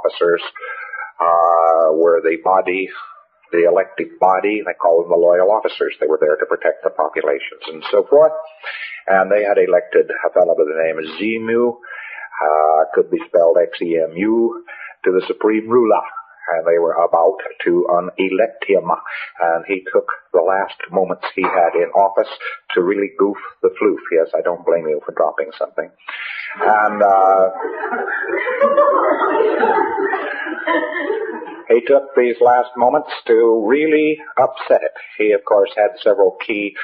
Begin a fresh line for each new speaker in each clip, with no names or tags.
officers were the body, the elected body. They called them the loyal officers. They were there to protect the populations and so forth. And they had elected a fellow by the name of Xemu, could be spelled X-E-M-U, to the supreme ruler. And they were about to unelect him. And he took the last moments he had in office to really goof the floof. Yes, I don't blame you for dropping something. And he took these last moments to really upset it. He, of course, had several key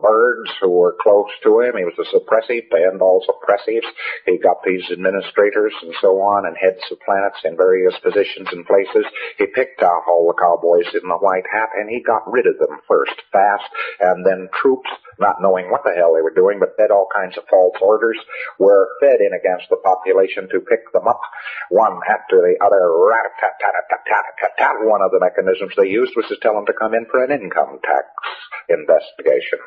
birds who were close to him. He was a suppressive, and all suppressives. He got these administrators and so on, and heads of planets in various positions and places. He picked out all the cowboys in the white hat, and he got rid of them first, fast, and then troops, not knowing what the hell they were doing, but fed all kinds of false orders, were fed in against the population to pick them up, one after the other. Rat-a-tat-tat-tat-tat-tat-tat. One of the mechanisms they used was to tell them to come in for an income tax investigation.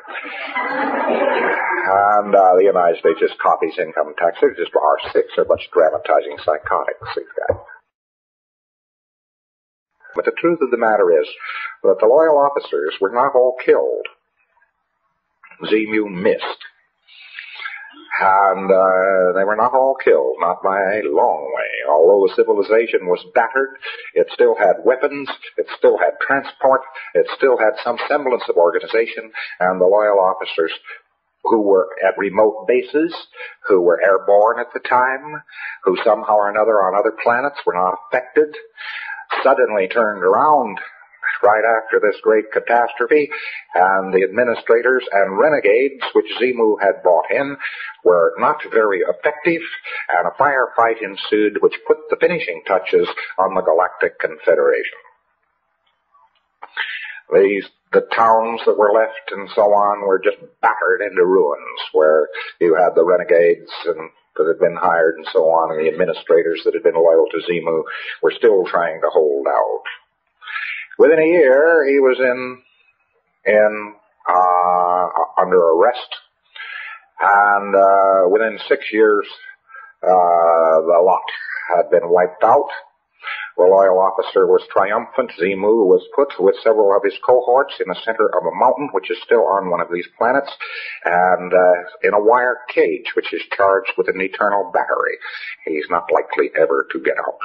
And the United States just copies income tax. They're just R6. They're a bunch of dramatizing psychotics, these guys. But the truth of the matter is that the loyal officers were not all killed. Xemu missed. And they were not all killed, not by a long way. Although the civilization was battered, it still had weapons, it still had transport, it still had some semblance of organization, and the loyal officers who were at remote bases, who were airborne at the time, who somehow or another on other planets were not affected, suddenly turned around right after this great catastrophe, and the administrators and renegades which Xemu had brought in were not very effective, and a firefight ensued which put the finishing touches on the Galactic Confederation. The towns that were left and so on were just battered into ruins, where you had the renegades and that had been hired and so on, and the administrators that had been loyal to Xemu were still trying to hold out. Within a year, he was under arrest, and within 6 years, the lot had been wiped out. The loyal officer was triumphant. Xemu was put with several of his cohorts in the center of a mountain, which is still on one of these planets, and in a wire cage, which is charged with an eternal battery. He's not likely ever to get out.